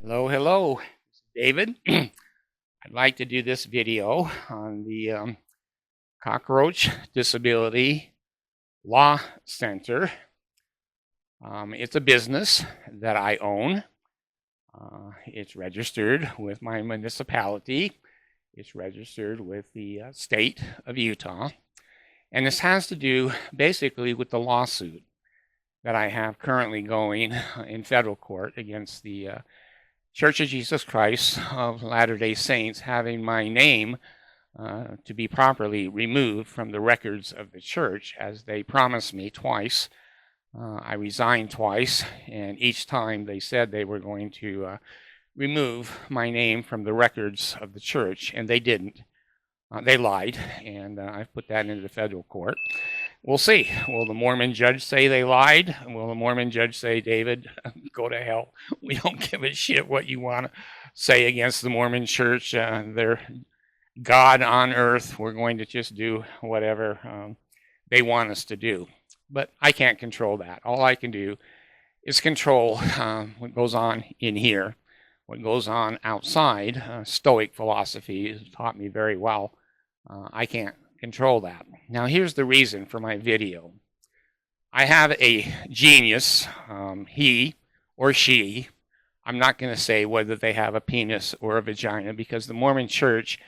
Hello, hello, David. I'd like to do this video on the Cockroach Disability Law Center. It's a business that I own. It's registered with my municipality. It's registered with the state of Utah. And this has to do basically with the lawsuit that I have currently going in federal court against the Church of Jesus Christ of Latter-day Saints, having my name to be properly removed from the records of the church, as they promised me twice. I resigned twice, and each time they said they were going to remove my name from the records of the church, and they didn't. They lied, and I've put that into the federal court. We'll see. Will the Mormon judge say they lied? Will the Mormon judge say, David, go to hell? We don't give a shit what you want to say against the Mormon church. They're God on earth. We're going to just do whatever they want us to do. But I can't control that. All I can do is control what goes on in here. What goes on outside, Stoic philosophy has taught me very well. I can't control that. Now, here's the reason for my video. I have a genius, he or she. I'm not going to say whether they have a penis or a vagina, because the Mormon church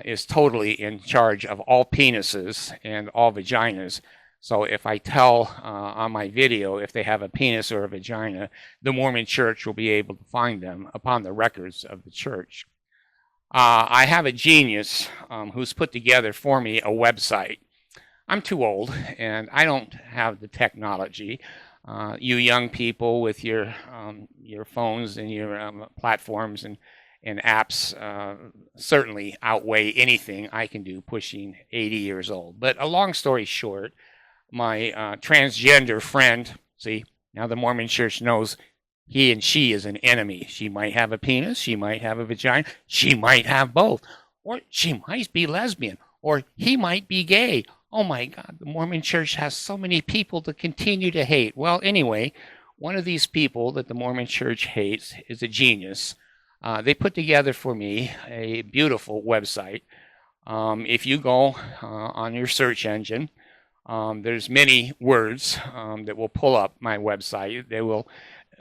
is totally in charge of all penises and all vaginas. So if I tell on my video if they have a penis or a vagina, the Mormon church will be able to find them upon the records of the church. I have a genius who's put together for me a website. I'm too old, and I don't have the technology. You young people with your phones and your platforms and apps certainly outweigh anything I can do pushing 80 years old. But a long story short, my transgender friend, see, now the Mormon church knows he and she is an enemy. She might have a penis, she might have a vagina, she might have both, or she might be lesbian, or he might be gay. Oh my God, the Mormon church has so many people to continue to hate. Well, anyway, one of these people that the Mormon church hates is a genius. They put together for me a beautiful website. If you go on your search engine, there's many words that will pull up my website. They will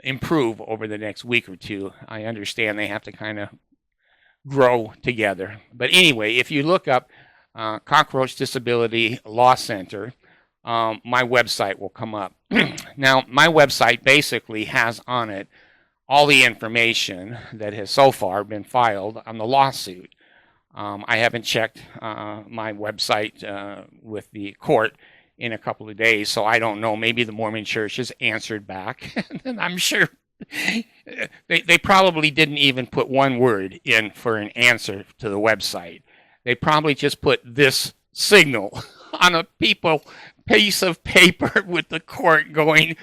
improve over the next week or two. I understand they have to kind of grow together. But anyway, if you look up Cockroach Disability Law Center, my website will come up. Now, my website basically has on it all the information that has so far been filed on the lawsuit. I haven't checked my website with the court in a couple of days, so I don't know. Maybe the Mormon church has answered back. And I'm sure they probably didn't even put one word in for an answer to the website. They probably just put this signal on a piece of paper with the court going,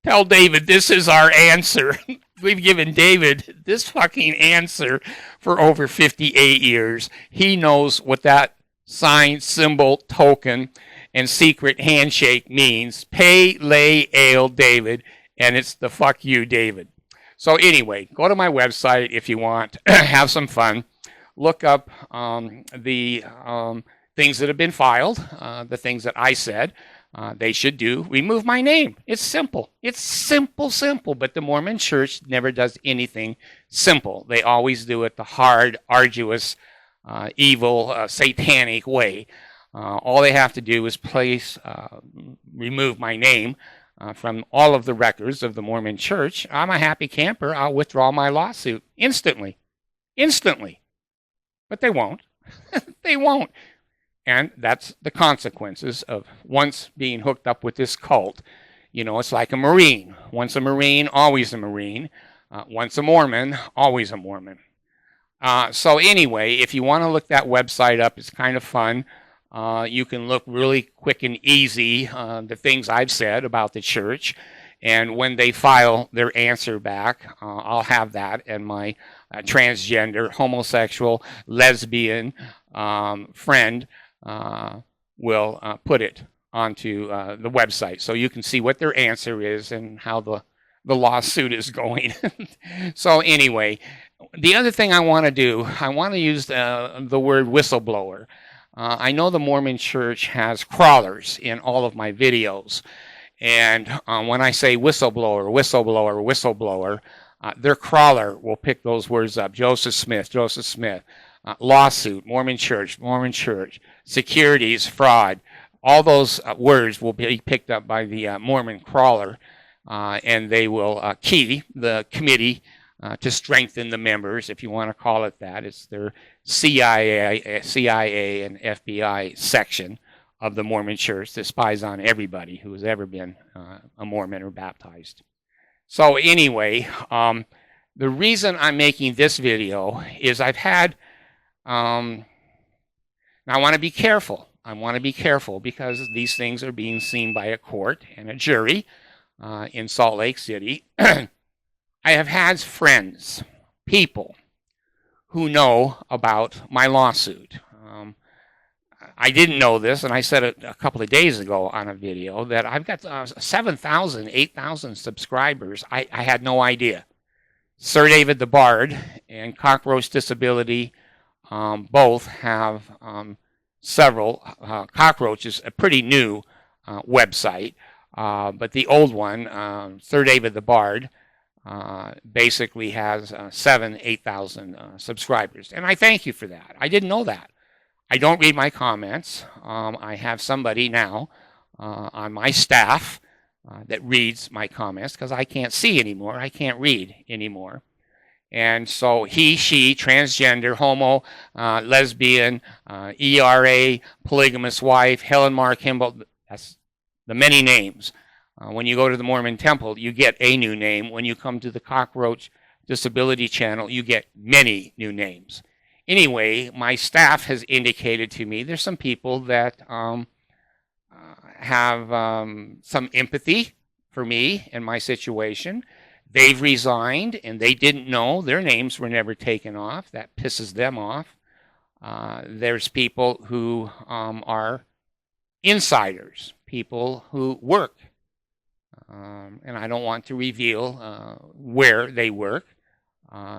tell David this is our answer. We've given David this fucking answer for over 58 years. He knows what that sign, symbol, token, and secret handshake means. Pay, lay, ale, David, and it's the fuck you, David. So anyway, go to my website if you want. Have some fun. Look up the things that have been filed, the things that I said they should do. Remove my name. It's simple. It's simple, simple. But the Mormon church never does anything simple. They always do it the hard, arduous, evil, satanic way. All they have to do is remove my name from all of the records of the Mormon church. I'm a happy camper. I'll withdraw my lawsuit instantly. Instantly. But they won't. They won't. And that's the consequences of once being hooked up with this cult. You know, it's like a Marine. Once a Marine, always a Marine. Once a Mormon, always a Mormon. So anyway, if you want to look that website up, it's kind of fun. You can look really quick and easy the things I've said about the church. And when they file their answer back, I'll have that, and my transgender, homosexual, lesbian friend will put it onto the website. So you can see what their answer is and how the the lawsuit is going. So anyway, the other thing I want to do, I want to use the word whistleblower. I know the Mormon Church has crawlers in all of my videos. And when I say whistleblower, whistleblower, whistleblower, their crawler will pick those words up. Joseph Smith, lawsuit, Mormon Church, securities, fraud. All those words will be picked up by the Mormon crawler, and they will key the committee to strengthen the members, if you want to call it that. It's their CIA and FBI section of the Mormon Church that spies on everybody who has ever been a Mormon or baptized. So anyway, the reason I'm making this video is I've had, now I want to be careful. I want to be careful because these things are being seen by a court and a jury in Salt Lake City. I have had friends, people who know about my lawsuit. I didn't know this, and I said it a couple of days ago on a video, that I've got 7,000, 8,000 subscribers. I had no idea. Sir David the Bard and Cockroach Disability both have several. Cockroach is a pretty new website, but the old one, Sir David the Bard, basically has 7,000, 8,000 subscribers. And I thank you for that. I didn't know that. I don't read my comments. I have somebody now on my staff that reads my comments because I can't see anymore. I can't read anymore. And so he, she, transgender, homo, lesbian, ERA, polygamous wife, Helen Mar Kimball, that's the many names. When you go to the Mormon Temple, you get a new name. When you come to the Cockroach Disability Channel, you get many new names. Anyway, my staff has indicated to me there's some people that have some empathy for me and my situation. They've resigned and they didn't know. Their names were never taken off. That pisses them off. There's people who are insiders, people who work. And I don't want to reveal where they work.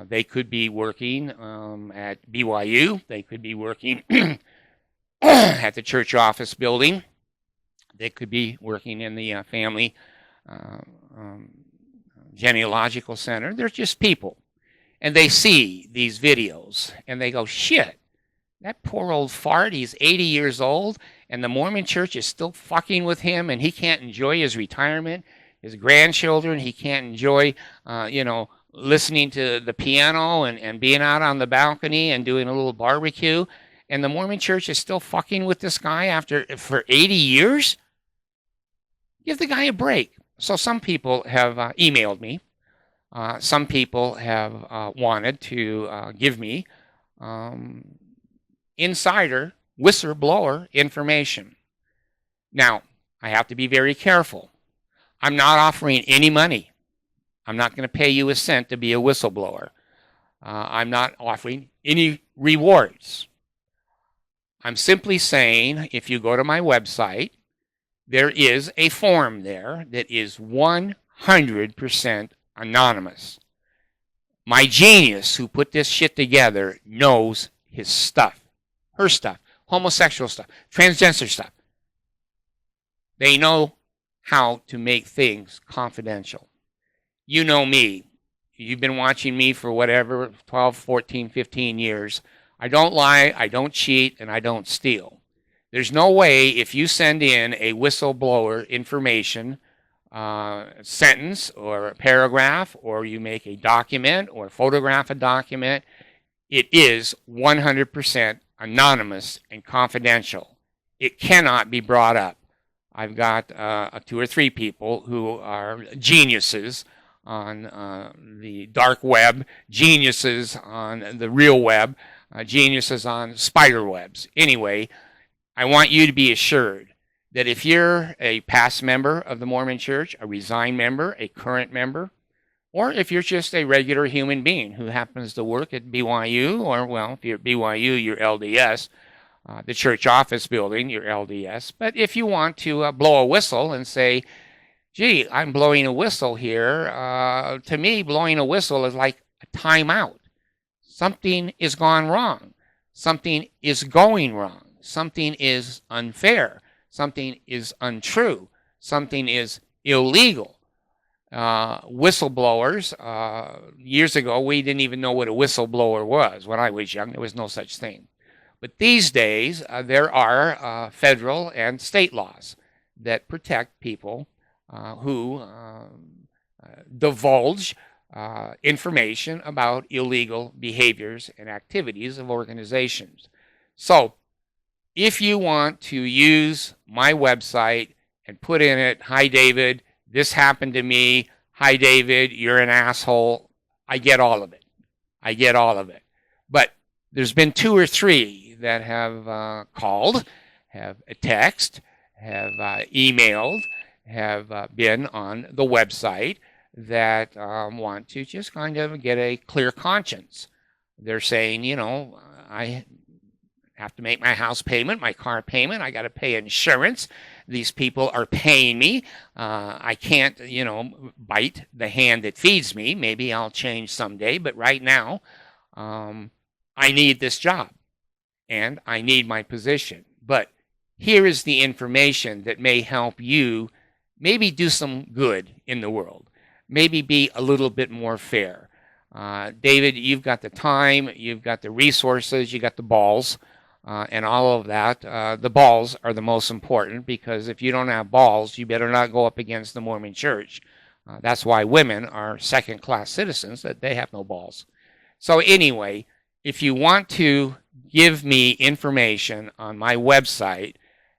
They could be working at BYU. They could be working at the church office building. They could be working in the family genealogical center. They're just people. And they see these videos and they go, shit, that poor old fart, he's 80 years old and the Mormon Church is still fucking with him and he can't enjoy his retirement, his grandchildren, he can't enjoy, listening to the piano and being out on the balcony and doing a little barbecue, and the Mormon Church is still fucking with this guy for 80 years? Give the guy a break. So some people have emailed me. Some people have wanted to give me insider, whistleblower information. Now, I have to be very careful. I'm not offering any money. I'm not going to pay you a cent to be a whistleblower. I'm not offering any rewards. I'm simply saying, if you go to my website, there is a form there that is 100% anonymous. My genius who put this shit together knows his stuff, her stuff, homosexual stuff, transgender stuff. They know how to make things confidential. You know me. You've been watching me for whatever, 12, 14, 15 years. I don't lie, I don't cheat, and I don't steal. There's no way if you send in a whistleblower information sentence or a paragraph, or you make a document or photograph a document, it is 100% anonymous and confidential. It cannot be brought up. I've got 2 or 3 people who are geniuses on the dark web, geniuses on the real web, geniuses on spider webs. Anyway, I want you to be assured that if you're a past member of the Mormon Church, a resigned member, a current member, or if you're just a regular human being who happens to work at BYU, or, well, if you're at BYU, you're LDS, the church office building, you're LDS. But if you want to blow a whistle and say, gee, I'm blowing a whistle here. To me, blowing a whistle is like a timeout. Something is gone wrong. Something is going wrong. Something is unfair. Something is untrue. Something is illegal. Whistleblowers, years ago, we didn't even know what a whistleblower was. When I was young, there was no such thing. But these days, there are federal and state laws that protect people who divulge information about illegal behaviors and activities of organizations. So, if you want to use my website and put in it, "Hi David, this happened to me. Hi David, you're an asshole," I get all of it. I get all of it. But there's been 2 or 3 that have called, have texted, have emailed, have been on the website that want to just kind of get a clear conscience. They're saying, you know, I have to make my house payment, my car payment, I got to pay insurance. These people are paying me. I can't, you know, bite the hand that feeds me. Maybe I'll change someday, but right now, I need this job and I need my position. But here is the information that may help you maybe do some good in the world, maybe be a little bit more fair. David, you've got the time, you've got the resources, you got the balls, and all of that. The balls are the most important, because if you don't have balls, you better not go up against the Mormon Church. That's why women are second-class citizens, that they have no balls. So anyway, if you want to give me information on my website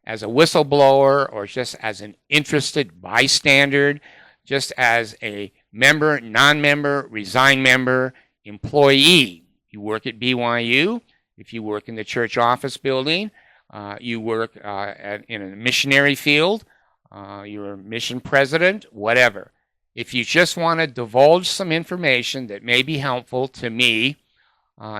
as a whistleblower, or just as an interested bystander, just as a member, non-member, resigned member, employee, you work at BYU, if you work in the church office building, you work in a missionary field, you're a mission president, whatever. If you just want to divulge some information that may be helpful to me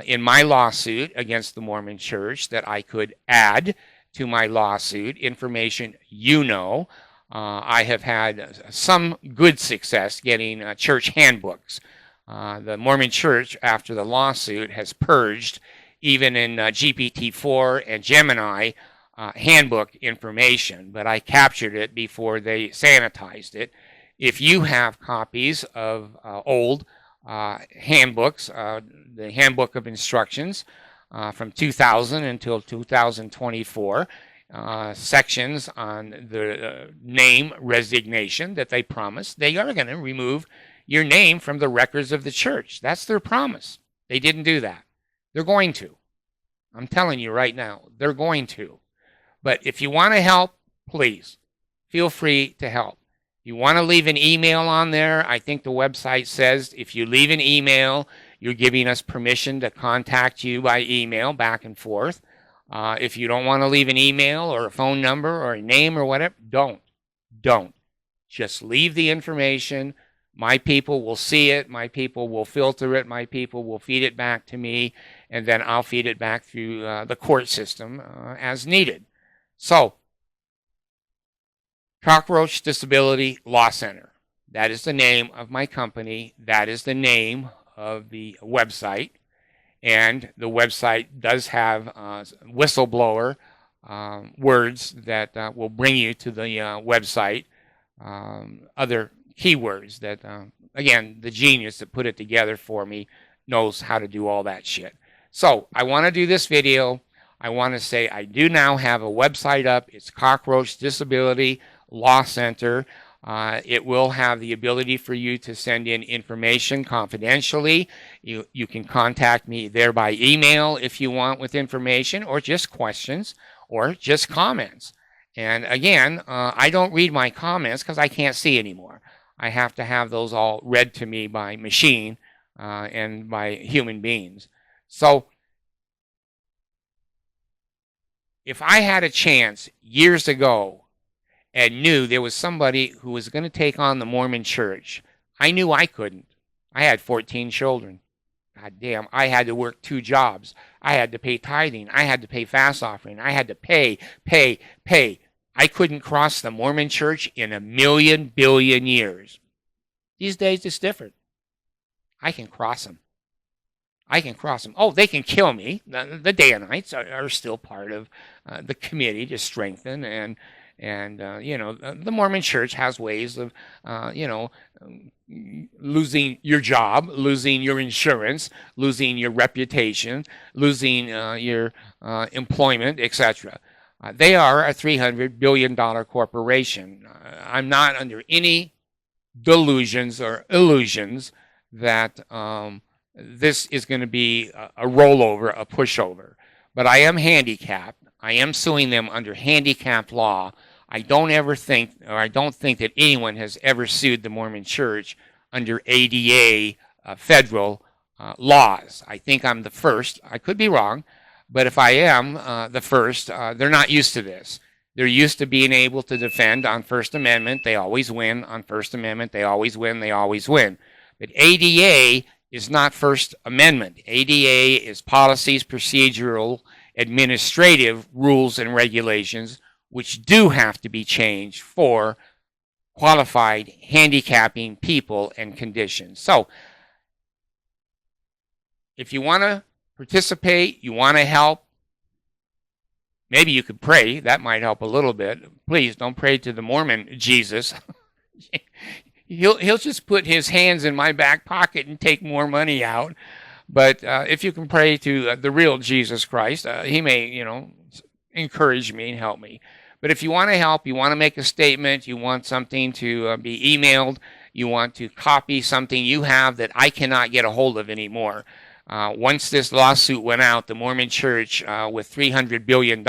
in my lawsuit against the Mormon Church, that I could add to my lawsuit, information you know. I have had some good success getting church handbooks. The Mormon Church, after the lawsuit, has purged, even in GPT-4 and Gemini, handbook information, but I captured it before they sanitized it. If you have copies of old handbooks, the Handbook of Instructions from 2000 until 2024, sections on the name resignation that they promised, they are going to remove your name from the records of the church. That's their promise. They didn't do that. They're going to. I'm telling you right now, they're going to. But if you want to help, please, feel free to help. You want to leave an email on there. I think the website says if you leave an email, you're giving us permission to contact you by email back and forth. If you don't want to leave an email or a phone number or a name or whatever, don't. Just leave the information. My people will see it. My people will filter it. My people will feed it back to me, and then I'll feed it back through the court system as needed. So, Cockroach Disability Law Center. That is the name of my company. That is the name of the website. And the website does have whistleblower words that will bring you to the website. Other keywords that, again, the genius that put it together for me knows how to do all that shit. So I want to do this video. I want to say I do now have a website up. It's Cockroach Disability Law Center. It will have the ability for you to send in information confidentially. You can contact me there by email if you want with information, or just questions, or just comments. And again, I don't read my comments because I can't see anymore. I have to have those all read to me by machine and by human beings. So if I had a chance years ago and knew there was somebody who was going to take on the Mormon Church, I knew I couldn't. I had 14 children. God damn, I had to work 2 jobs. I had to pay tithing. I had to pay fast offering. I had to pay. I couldn't cross the Mormon church in a million billion years. These days it's different. I can cross them. I can cross them. Oh, they can kill me. The Danites are still part of the committee to strengthen, and the Mormon Church has ways of losing your job, losing your insurance, losing your reputation, losing your employment, etc. They are a $300 billion corporation. I'm not under any delusions or illusions that this is going to be a rollover, a pushover. But I am handicapped. I am suing them under handicapped law. I don't think that anyone has ever sued the Mormon Church under ADA federal laws. I think I'm the first. I could be wrong, but if I am the first, they're not used to this. They're used to being able to defend on First Amendment. They always win on First Amendment. They always win. They always win. But ADA is not First Amendment. ADA is policies, procedural, administrative rules and regulations, which do have to be changed for qualified handicapping people and conditions. So if you want to participate, you want to help, maybe you could pray. That might help a little bit. Please don't pray to the Mormon Jesus. He'll just put his hands in my back pocket and take more money out. But if you can pray to the real Jesus Christ, he may, encourage me and help me. But if you want to help, you want to make a statement, you want something to be emailed, you want to copy something you have that I cannot get a hold of anymore. Once this lawsuit went out, the Mormon Church, with $300 billion,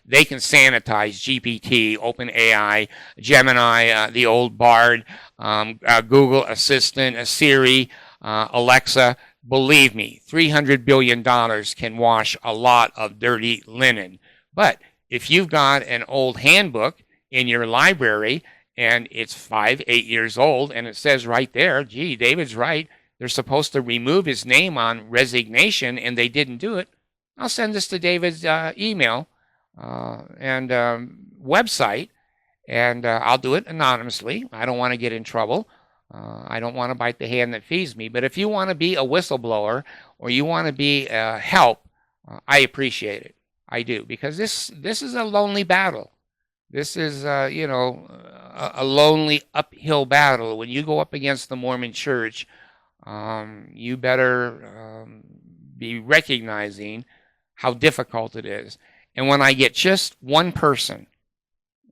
they can sanitize GPT, OpenAI, Gemini, the old Bard, Google Assistant, Siri, Alexa. Believe me, $300 billion can wash a lot of dirty linen. But if you've got an old handbook in your library and it's 5, 8 years old and it says right there, gee, David's right, they're supposed to remove his name on resignation and they didn't do it, I'll send this to David's email and website, and I'll do it anonymously. I don't want to get in trouble. I don't want to bite the hand that feeds me. But if you want to be a whistleblower or you want to be help, I appreciate it. I do, because this is a lonely battle. This is a lonely uphill battle. When you go up against the Mormon Church, you better be recognizing how difficult it is. And when I get just one person,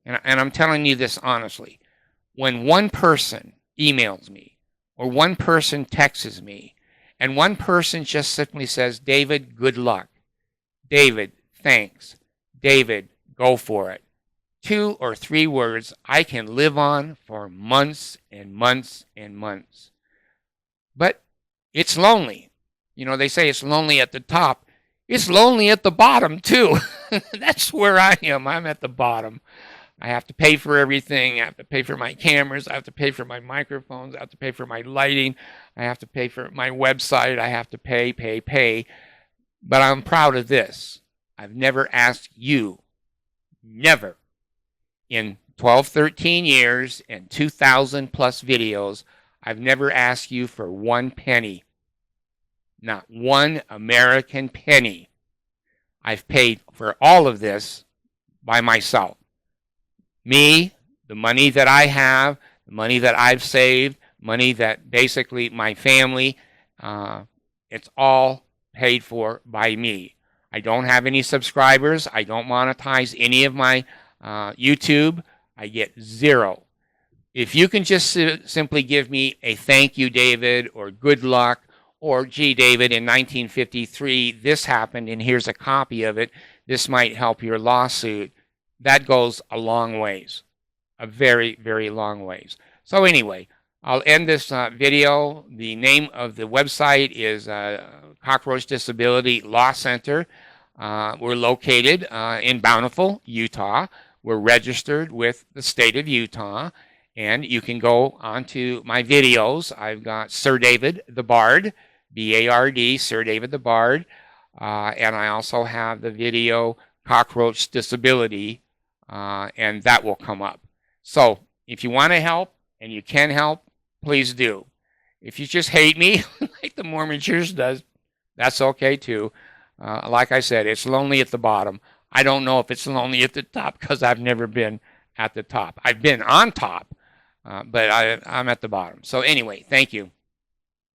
and I'm telling you this honestly, when one person emails me or one person texts me and one person just simply says, David, good luck. David, thanks. David, go for it. 2 or 3 words I can live on for months and months and months. But it's lonely. They say it's lonely at the top. It's lonely at the bottom, too. That's where I am. I'm at the bottom. I have to pay for everything. I have to pay for my cameras. I have to pay for my microphones. I have to pay for my lighting. I have to pay for my website. I have to pay. But I'm proud of this. I've never asked you, never, in 12, 13 years and 2,000 plus videos, I've never asked you for 1 penny. Not 1 American penny. I've paid for all of this by myself. Me, the money that I have, the money that I've saved, money that basically my family, it's all paid for by me. I don't have any subscribers. I don't monetize any of my YouTube. I get 0. If you can just simply give me a thank you, David, or good luck, or gee, David, in 1953, this happened, and here's a copy of it. This might help your lawsuit. That goes a long ways, a very, very long ways. So anyway, I'll end this video. The name of the website is Cockroach Disability Law Center. We're located in Bountiful, Utah. We're registered with the state of Utah. And you can go onto my videos. I've got Sir David the Bard, B-A-R-D, Sir David the Bard. And I also have the video Cockroach Disability and that will come up. So if you want to help and you can help, please do. If you just hate me, like the Mormon Church does, that's okay too. Like I said, it's lonely at the bottom. I don't know if it's lonely at the top because I've never been at the top. I've been on top, but I'm at the bottom. So anyway, thank you.